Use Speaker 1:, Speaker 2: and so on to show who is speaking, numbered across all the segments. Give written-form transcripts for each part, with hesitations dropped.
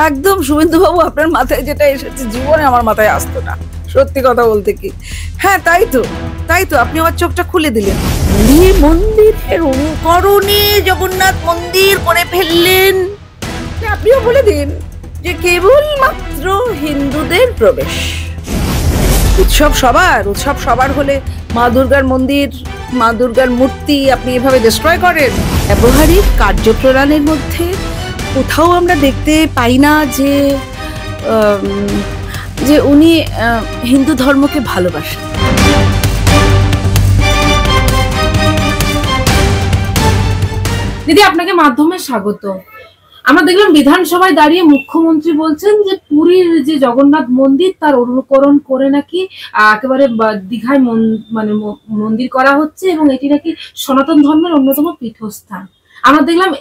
Speaker 1: একদম শুভেন্দুবাবু, আপনার মাথায় যেটা এসেছে জীবনে আমার মাথায় আসতো না, সত্যি কথা বলতে কি। হ্যাঁ, তাই তো আপনি আমার চোখটা খুলে দিলেন। পুরী মন্দিরের অনুকরণে জগন্নাথ মন্দির করে ফেললেন। আপনিও বলে দিন যে কেবলমাত্র হিন্দুদের প্রবেশ। উৎসব সবার হলে মা দুর্গার মন্দির, মা দুর্গার মূর্তি আপনি এভাবে ডিস্ট্রয় করেন। ব্যবহারিক কার্যপ্রণালীর মধ্যে কোথাও আমরা দেখতে পাই না যে উনি হিন্দু ধর্মকে ভালোবাসেন।
Speaker 2: দিদি, আপনাকে মাধ্যমে স্বাগত। আমরা দেখলাম বিধানসভায় দাঁড়িয়ে মুখ্যমন্ত্রী বলছেন যে পুরীর যে জগন্নাথ মন্দির তার অনুকরণ করে নাকি একেবারে দীঘায় মানে মন্দির করা হচ্ছে এবং এটি নাকি সনাতন ধর্মের অন্যতম পীঠস্থান। আমরা দেখলাম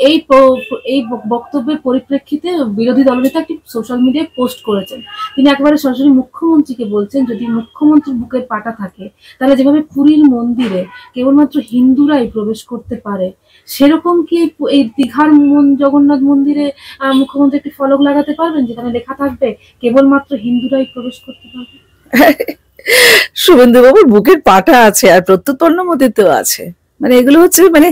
Speaker 2: এই বক্তব্যের পরিপ্রেক্ষিতে বিরোধী দলনেতা একটি সোশ্যাল মিডিয়ায় পোস্ট করেছেন। তিনি একেবারে সরাসরি মুখ্যমন্ত্রীকে বলছেন, যদি মুখ্যমন্ত্রীর বুকের পাটা থাকে তাহলে যেভাবে পুরীর মন্দিরে কেবলমাত্র হিন্দুরাই প্রবেশ করতে পারে, সেরকম কি এই দীঘার জগন্নাথ মন্দিরে মুখ্যমন্ত্রী একটি ফলক লাগাতে পারবেন যেখানে লেখা থাকবে কেবলমাত্র হিন্দুরাই প্রবেশ করতে পারবে?
Speaker 1: শুভেন্দুবাবুর বুকের পাটা আছে আর প্রত্যুৎপন্ন মতিতেও আছে, মানে এগুলো হচ্ছে মানে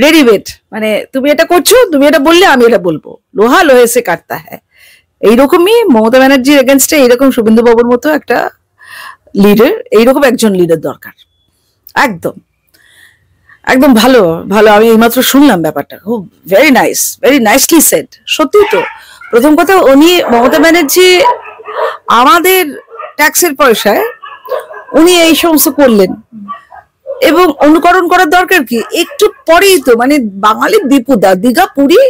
Speaker 1: রেডিমেড, মানে তুমি এটা করছো, তুমি এটা বললে আমি এটা বলবো, লোহা লোহে সে কাটতা হ্যায়। এইরকমই মমতা ব্যানার্জির এগেনস্টে এইরকম শুভেন্দুবাবুর মতো একটা লিডার, এইরকম একজন লিডার দরকার। একদম একদম ভালো ভালো, আমি এইমাত্র শুনলাম ব্যাপারটা, খুব ভেরি নাইসলি সেড। সত্যি তো, প্রথম কথা উনি মমতা ব্যানার্জি আমাদের ট্যাক্সের পয়সায় উনি এই সমস্ত করলেন এবং অনুকরণ করার দরকার কি? একটু পরেই তো মানে বাঙালির দীপুদা, দীঘা, পুরী,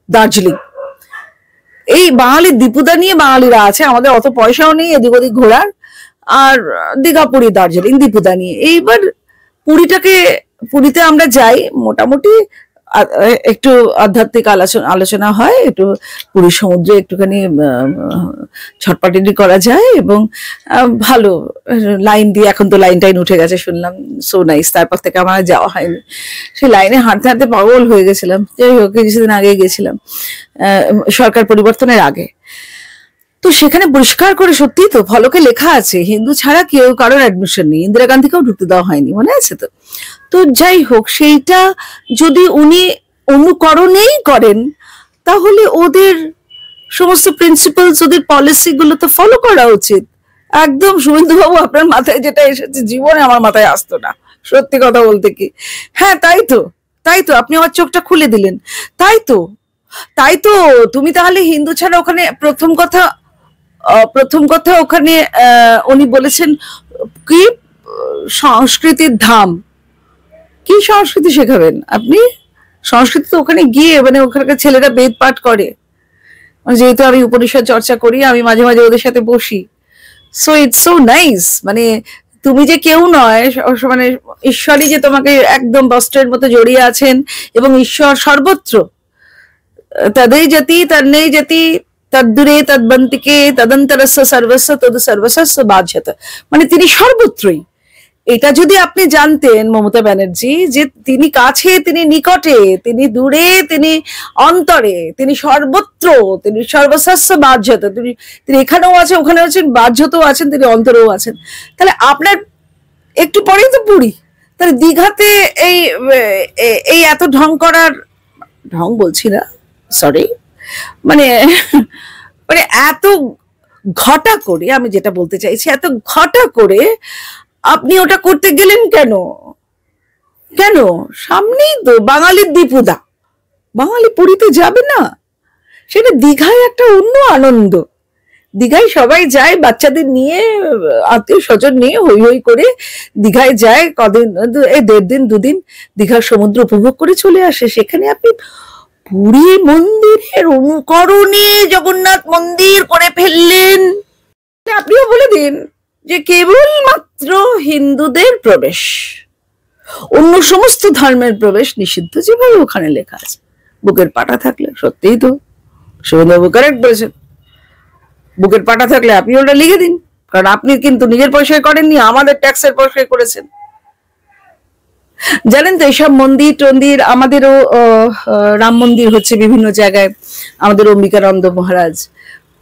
Speaker 1: দার্জিলিং, এই বাঙালির দীপুদা নিয়ে বাঙালিরা আছে, আমাদের অত পয়সাও নেই এদিক ওদিক ঘোরার, আর দীঘা, পুরী, দার্জিলিং, দীপুদা নিয়ে। এইবার পুরীতে আমরা যাই, মোটামুটি একটু আধ্যাত্মিক আলোচনা হয়, একটু পুরী সমুদ্রে একটুখানি ছটপাটি করা যায় এবং ভালো লাইন দিয়ে, এখন তো লাইন টাইন উঠে গেছে শুনলাম, সো নাইস। তারপর থেকে আমার যাওয়া হয়নি, সেই লাইনে হাঁটতে হাঁটতে পাগল হয়ে গেছিলাম। যাই হোক, কিছুদিন আগে গেছিলাম, সরকার পরিবর্তনের আগে। তো সেখানে পরিষ্কার করে সত্যি তো ফলকে লেখা আছে হিন্দু ছাড়া কেউ কারোর অ্যাডমিশন নেই, ইন্দিরা গান্ধীকেও ঢুকতে দেওয়া হয়নি, মনে আছে তো? তো যাই হোক, সেইটা যদি উনি অনুকরণেই করেন তাহলে ওদের সমস্ত প্রিন্সিপালস, ওদের পলিসি গুলো তো ফলো করা উচিত। একদম শুভেন্দুবাবু, আপনার মাথায় যেটা এসেছে জীবনে আমার মাথায় আসতো না, সত্যি কথা বলতে কি। হ্যাঁ, তাই তো আপনি আমার চোখটা খুলে দিলেন। তাই তো তুমি তাহলে হিন্দু ছাড়া ওখানে প্রথম কথা ওখানে উনি বলেছেন কি সংস্কৃতির ধাম। কি সংস্কৃতি শেখাবেন আপনি? সংস্কৃতি তো ওখানে গিয়ে মানে ওখানকার ছেলেরা বেদ পাঠ করে, যেহেতু আমি উপনিষদ চর্চা করি, আমি মাঝে মাঝে ওদের সাথে বসি। সো ইটস সো নাইস, মানে তুমি যে কেউ নয়, মানে ঈশ্বরই যে তোমাকে একদম বস্ত্রের মতো জড়িয়ে আছেন এবং ঈশ্বর সর্বত্র। তদেই জাতি তন্নেই জাতি তদ্দূরে তদ্বন্তিকে তদন্তরস্য সর্বস্ব তদ সর্বস্ব বাধ্যত, মানে তিনি সর্বত্রই। এটা যদি আপনি জানতেন মমতা ব্যানার্জি, যে তিনি কাছে, তিনি নিকটে, তিনি দূরে, তিনি অন্তরে, তিনি সর্বত্র, তিনি সর্বস্ব বাধ্যত, তিনি এখানেও আছেন, ওখানেও আছেন, বাধ্যতেও আছেন, তিনি অন্তরেও আছেন। তাহলে আপনার একটু পরেই তো পুরী, তাহলে দীঘাতে এই এত ঢং করার, ঢং বলছি না, সরি, মানে মানে এত ঘটা করে, আমি যেটা বলতে চাইছি, এত ঘটা করে আপনি ওটা করতে গেলেন কেন? সামনেই তো বাঙালির দীপুদা, বাঙালি পুরীতে যাবে না? সেটা দীঘায় একটা অন্য আনন্দ। দীঘায় সবাই যায় বাচ্চাদের নিয়ে, আত্মীয় স্বজন নিয়ে হই হই করে দীঘায় যায়, কদিন, 1.5 দিন 2 দিন দীঘার সমুদ্র উপভোগ করে চলে আসে। সেখানে আপনি পুরী মন্দিরের অনুকরণে জগন্নাথ মন্দির করে ফেললেন। আপনিও বলে দিন যে কেবলমাত্র হিন্দুদের প্রবেশ, অন্য সমস্ত ধর্মের প্রবেশ নিষিদ্ধ, যেভাবে ওখানে লেখা আছে বুকের পাটা থাকলে। সত্যিই তো শুভেন্দুবাবু কারেক্ট বলেছেন, বুকের পাটা থাকলে আপনি ওটা লিখে দিন, কারণ আপনি কিন্তু নিজের পয়সায় করেননি, আমাদের ট্যাক্সের পয়সায় করেছেন। জানেন তো এইসব মন্দির টন্দির, আমাদেরও রাম মন্দির হচ্ছে বিভিন্ন জায়গায়, আমাদের অম্বিকানন্দ মহারাজ,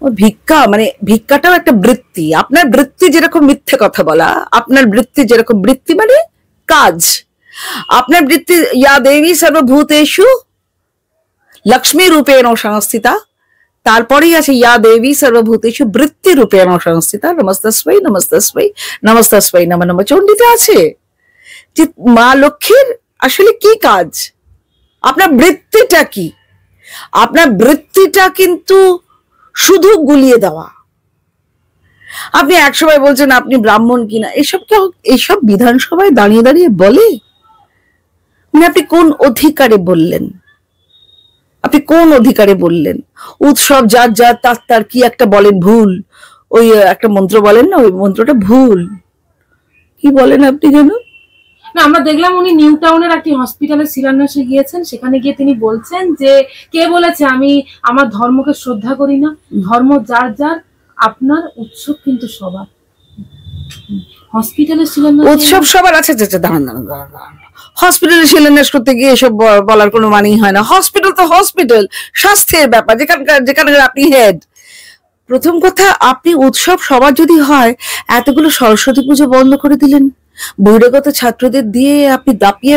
Speaker 1: ও ভিক্ষা, মানে ভিক্ষাটাও একটা বৃত্তি। আপনার বৃত্তি যেরকম মিথ্যে কথা বলা, আপনার বৃত্তি যেরকম, বৃত্তি মানে কাজ, আপনার বৃত্তি ইয়া দেবী সর্বভূতেষু লক্ষ্মী রূপেণ সংস্থিতা, তারপরেই আছে ইয়া দেবী সর্বভূতেষু বৃত্তি রূপেণ সংস্থিতা, নমস্তস্मै নমস্তস্मै নমস্তস্मै নমঃ নমঃ চণ্ডীতে আছে যে মা লক্ষ্মীর আসলে কি কাজ, আপনার বৃত্তিটা কি। আপনার বৃত্তিটা কিন্তু শুধু গুলিয়ে দেওয়া। আপনি একসময় বলছেন আপনি ব্রাহ্মণ কিনা, এসব কেউ এইসব বিধানসভায় দাঁড়িয়ে দাঁড়িয়ে বলে? মানে আপনি কোন অধিকারে বললেন? আপনি কোন অধিকারে বললেন? উৎসব যার যার তার তার কি একটা বলেন ভুল, ওই একটা মন্ত্র বলেন না, ওই মন্ত্রটা ভুল, কি বলেন আপনি যেন?
Speaker 2: না, আমরা দেখলাম উনি নিউ টাউনের একটি হসপিটালে শিলান্যাসে গিয়েছেন, সেখানে গিয়ে তিনি বলছেন যে কে বলেছে আমি আমার ধর্মকে শ্রদ্ধা করি না, ধর্ম যার যার, আপনার উৎসব কিন্তু সবার। হসপিটালে শিলান্যাস,
Speaker 1: উৎসব সবার আছে। দাঁড়ান দাঁড়ান দাঁড়ান দাঁড়ান, হসপিটালে শিলান্যাস করতে গিয়ে এসব বলার কোনো মানেই হয় না। হসপিটাল তো হসপিটাল, স্বাস্থ্যের ব্যাপার, যেখানে আপনি হেড। প্রথম কথা, আপনি উৎসব সবার যদি হয়, এতগুলো সরস্বতী পুজো বন্ধ করে দিলেন, বহিরাগত ছাত্রদের দিয়ে আপনি দাপিয়ে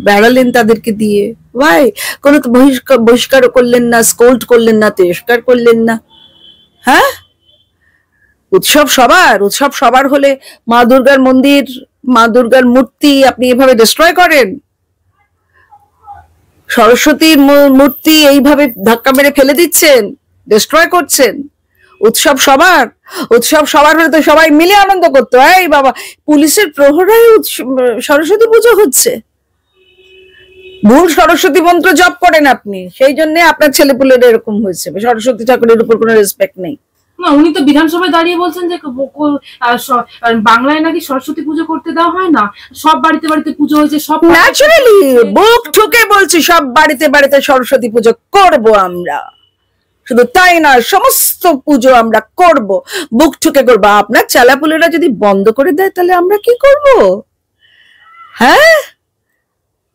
Speaker 1: বেড়ালেন তাদেরকে দিয়ে, ভাই কোনো তো বহিষ্কারও করলেন না, স্কোল্ড করলেন না, তিরস্কার করলেন না। হ্যাঁ, উৎসব সবার, উৎসব সবার হলে মা দুর্গার মন্দির, মা দুর্গার মূর্তি আপনি এভাবে ডিস্ট্রয় করেন, সরস্বতীর মূর্তি এইভাবে ধাক্কা মেরে ফেলে দিচ্ছেন, ডিস্ট্রয় করছেন। উৎসব সবার, উৎসব সবার হলে তো সবাই মিলে আনন্দ করতো। এই বাবা, পুলিশের প্রহরায় সরস্বতী পুজো হচ্ছে, ভুল সরস্বতী মন্ত্র জপ করেন আপনি, সেই জন্য আপনার ছেলেপুলের এরকম হয়েছে, সরস্বতী ঠাকুরের উপর কোনো রেসপেক্ট নেই।
Speaker 2: না, উনি তো বিধানসভায় দাঁড়িয়ে বলছেন যে বাংলায় নাকি সরস্বতী পুজো করতে দেওয়া হয় না, সব বাড়িতে বাড়িতে পুজো হয়েছে, সব
Speaker 1: ন্যাচারালি বুক ঠুকে বলছি সব বাড়িতে বাড়িতে সরস্বতী পুজো করব আমরা, শুধু তাই না সমস্ত পুজো আমরা করব, বুক ঠুকে করবো। আপনার চেলাপুলেরা যদি বন্ধ করে দেয় তাহলে আমরা কি করব? হ্যাঁ,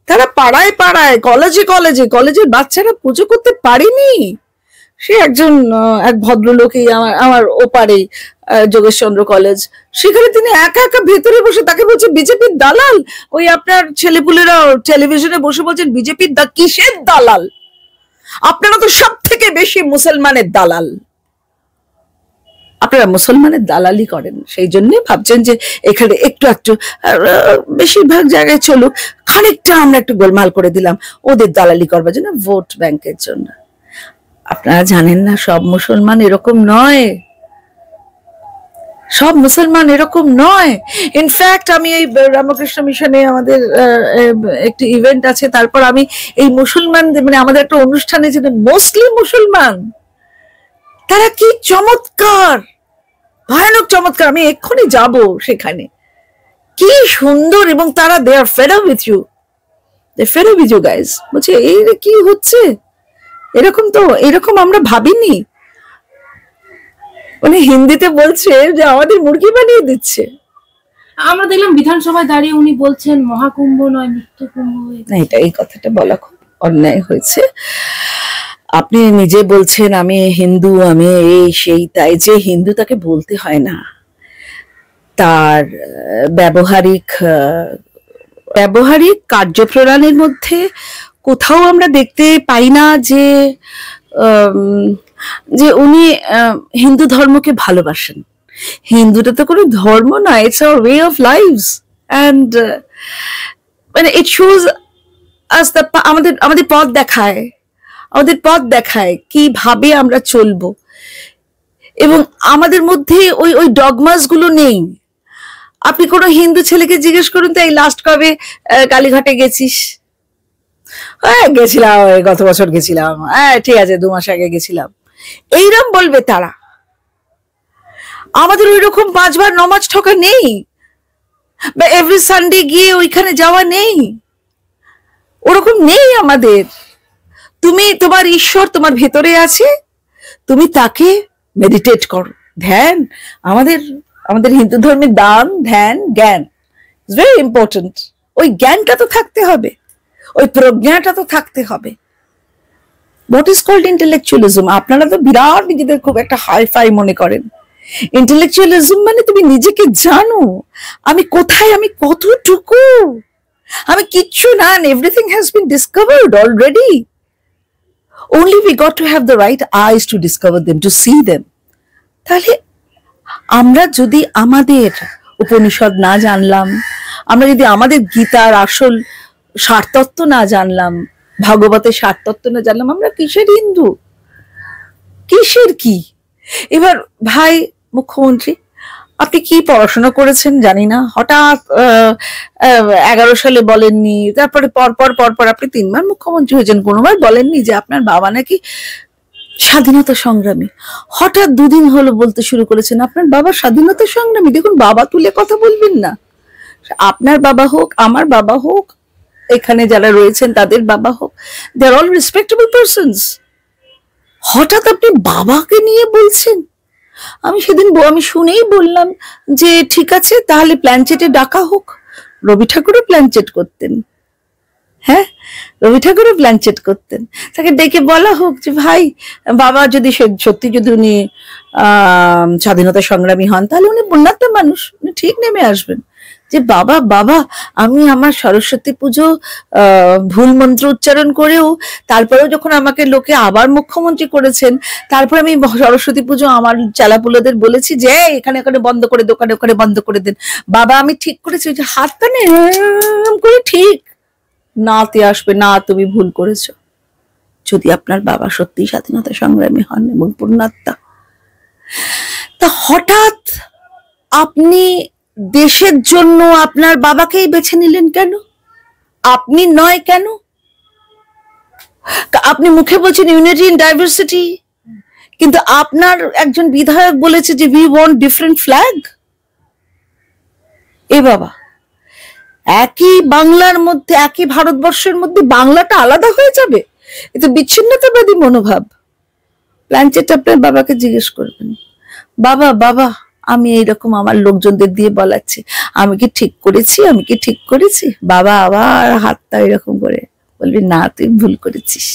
Speaker 1: তারা পাড়ায় পাড়ায়, কলেজে কলেজে, কলেজের বাচ্চারা পুজো করতে পারেনি। সে এক ভদ্রলোকই আমার ওপারেই যোগেশচন্দ্র কলেজ, সেখানে তিনি একা একা ভেতরে বসে, তাকে বলছে বিজেপির দালাল। ওই আপনার ছেলেপুলেরা টেলিভিশনে বসে বলছেন বিজেপির কিসের দালাল? আপনারা তো সব থেকে বেশি মুসলমানের দালাল, আপনারা মুসলমানের দালালি করেন, সেই জন্য ভাবছেন যে এখানে একটু একটু, বেশিরভাগ জায়গায় চলুক, খানিকটা আমরা একটু গোলমাল করে দিলাম ওদের দালালি করবার জন্য, ভোট ব্যাংকের জন্য। আপনারা জানেন না সব মুসলমান এরকম নয়, সব মুসলমান এরকম নয়। ইনফ্যাক্ট আমি এই রামকৃষ্ণ মিশনে আমাদের একটি ইভেন্ট আছে, তারপর আমি এই মুসলমানদের, মানে আমাদের একটা অনুষ্ঠানে যে মোস্টলি মুসলমান, তারা কি চমৎকার, ভয়ানক চমৎকার। আমি এক্ষুনি যাব সেখানে, কি সুন্দর, এবং তারা they are fed up with you, they fed up with you guys. বলছে এই কি হচ্ছে, এরকম আমরা ভাবিনি। মানে হিন্দিতে বলছে যে আমাদের মুরগি বানিয়ে দিচ্ছে।
Speaker 2: আমরা দেখলাম বিধানসভায় দাঁড়িয়ে উনি বলছেন মহাকুম্ভ নয় মৃত্যু কুম্ভ।
Speaker 1: এটা, এই কথাটা বলা খুব অন্যায় হয়েছে। আপনি নিজে বলছেন আমি হিন্দু, আমি এই সেই তাই, যে হিন্দু তাকে বলতে হয় না, তার ব্যবহারিক কার্যপ্রণালীর মধ্যে কোথাও আমরা দেখতে পাই না যে উনি হিন্দু ধর্মকে ভালোবাসেন। হিন্দুটা তো কোনো ধর্ম না, it's our way of lifes, and মানে ইট শোজ আস দ্য, আমাদের পথ দেখায় কিভাবে আমরা চলবো, এবং আমাদের মধ্যে ওই ডগমাস গুলো নেই। আপনি কোনো হিন্দু ছেলেকে জিজ্ঞেস করুন তো এই লাস্ট কবে কালীঘাটে গেছিস? গেছিলাম, গত বছর গেছিলাম। ঠিক আছে, 2 মাস আগে গেছিলাম, এইরকম বলবে তারা। আমাদের ওই রকম 5 বার নমাজ ঠকা নেই, বা এভরি সানডে গিয়ে ওইখানে যাওয়া নেই, ওরকম নেই আমাদের। তুমি তোমার ঈশ্বর তোমার ভেতরে আছে, তুমি তাকে মেডিটেট করো, ধ্যান। আমাদের হিন্দু ধর্মের দান, ধ্যান, জ্ঞান ইজ ভেরি ইম্পর্টেন্ট। ওই জ্ঞানটা তো থাকতে হবে, ওই প্রজ্ঞাটা তো থাকতে হবে। What is called intellectualism? আপনারা তো বিরাট নিজেদের খুব একটা হাই ফাই মনে করেন। ইন্টেলেকচুয়ালিজম মানে তুমি নিজেকে জানো, আমি কোথায়, আমি কতটুকু, আমি কিচ্ছু না, everything has been discovered already. Only we got to have the right eyes to discover them, to see them. তাহলে আমরা যদি আমাদের উপনিষদ না জানলাম, আমরা যদি আমাদের গীতার আসল সারতত্ত্ব না জানলাম, ভাগবতের সারতত্ত্ব না জানলাম, আমরা কিসের হিন্দু, কিসের কি? এবার ভাই মুখ্যমন্ত্রী, আপনি কি পড়াশোনা করেছেন জানি না, হঠাৎ 11 সালে বলেননি, তারপরে পরপর আপনি 3 বার মুখ্যমন্ত্রী হয়েছেন, কোনোবার বলেননি যে আপনার বাবা নাকি স্বাধীনতা সংগ্রামী। হঠাৎ 2 দিন হলো বলতে শুরু করেছেন আপনার বাবা স্বাধীনতা সংগ্রামী। দেখুন, বাবা তুলে কথা বলবেন না। আপনার বাবা হোক, আমার বাবা হোক, এখানে যারা রয়েছেন তাদের বাবা হোক, দে আর অল রেসপেক্টেবল পারসনস। হঠাৎ আপনি বাবাকে নিয়ে বলছেন। আমি সেদিন আমি শুনেই বললাম যে ঠিক আছে, তাহলে প্ল্যানচেটে ডাকা হোক। রবি ঠাকুরও প্ল্যানচেট করতেন, হ্যাঁ, রবি ঠাকুরও প্ল্যানচেট করতেন। তাকে ডেকে বলা হোক যে ভাই, বাবা যদি সত্যি যদি উনি স্বাধীনতা সংগ্রামী হন, তাহলে উনি পুণ্যাত্মা মানুষ, উনি ঠিক নেমে আসবেন যে বাবা বাবা আমি আমার সরস্বতী পুজো ভুল মন্ত্র উচ্চারণ করেও, তারপরেও যখন আমাকে লোকে আবার মুখ্যমন্ত্রী করেছেন, তারপরে আমি সরস্বতী পুজো আমার চালাপুলোদের বলেছি যে এখানে এখানে বন্ধ করে, দোকানে ওখানে বন্ধ করে দেন। বাবা আমি ঠিক করেছি, ওই যে হাতটা করে ঠিক নাতে আসবে, না তুমি ভুল করেছো। যদি আপনার বাবা সত্যি স্বাধীনতা সংগ্রামী হন এবং পুণ্যাত্মা, তা হঠাৎ আপনি দেশের জন্য আপনার বাবাকেই বেছে নিলেন কেন? আপনি নয় কেন? আপনি মুখে বলছেন ইউনিটি ইন ডাইভার্সিটি, কিন্তু আপনার একজন বিধায়ক বলেছে যে উই ওয়ান্ট ডিফারেন্ট ফ্ল্যাগ। এ বাবা, একই বাংলার মধ্যে, একই ভারতবর্ষের মধ্যে বাংলাটা আলাদা হয়ে যাবে? এ তো বিচ্ছিন্নতাবাদী মনোভাব। প্ল্যানচেট আপনার বাবাকে জিজ্ঞেস করবেন, বাবা বাবা আমি এইরকম আমার লোকজনদের দিয়ে বলাচ্ছি, আমি কি ঠিক করেছি, আমি কি ঠিক করেছি? বাবা আবার হাতটা এরকম করে বলবি, না তুই ভুল করেছিস।